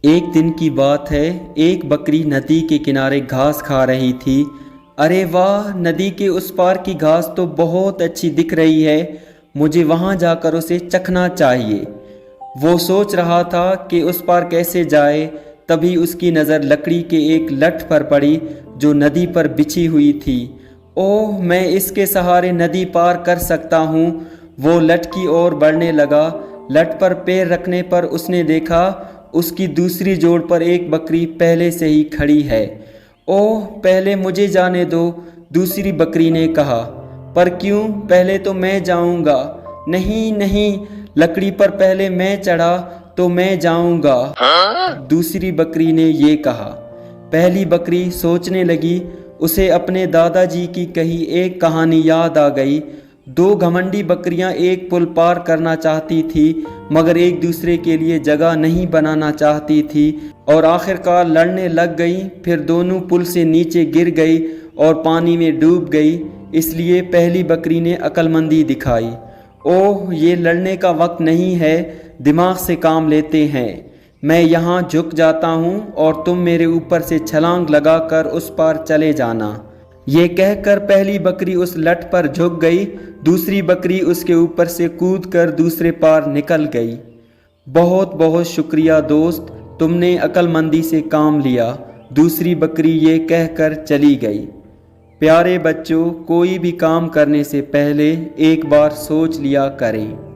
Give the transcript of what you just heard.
एक दिन की बात है, एक बकरी नदी के किनारे घास खा रही थी। अरे वाह, नदी के उस पार की घास तो बहुत अच्छी दिख रही है, मुझे वहाँ जाकर उसे चखना चाहिए। वो सोच रहा था कि उस पार कैसे जाए, तभी उसकी नज़र लकड़ी के एक लठ पर पड़ी जो नदी पर बिछी हुई थी। ओह, मैं इसके सहारे नदी पार कर सकता हूँ। वो लठ की ओर बढ़ने लगा। लठ पर पैर रखने पर उसने देखा उसकी दूसरी जोड़ पर एक बकरी पहले से ही खड़ी है। ओह, पहले मुझे जाने दो, दूसरी बकरी ने कहा। पर क्यों? पहले तो मैं जाऊंगा। नहीं नहीं, लकड़ी पर पहले मैं चढ़ा तो मैं जाऊंगा, दूसरी बकरी ने ये कहा। पहली बकरी सोचने लगी। उसे अपने दादाजी की कही एक कहानी याद आ गई। दो घमंडी बकरियां एक पुल पार करना चाहती थी, मगर एक दूसरे के लिए जगह नहीं बनाना चाहती थी और आखिरकार लड़ने लग गई। फिर दोनों पुल से नीचे गिर गई और पानी में डूब गई। इसलिए पहली बकरी ने अक्लमंदी दिखाई। ओह, ये लड़ने का वक्त नहीं है, दिमाग से काम लेते हैं। मैं यहाँ झुक जाता हूँ और तुम मेरे ऊपर से छलांग लगाकर उस पार चले जाना। ये कहकर पहली बकरी उस लठ पर झुक गई, दूसरी बकरी उसके ऊपर से कूदकर दूसरे पार निकल गई। बहुत बहुत शुक्रिया दोस्त, तुमने अक्लमंदी से काम लिया, दूसरी बकरी ये कहकर चली गई। प्यारे बच्चों, कोई भी काम करने से पहले एक बार सोच लिया करें।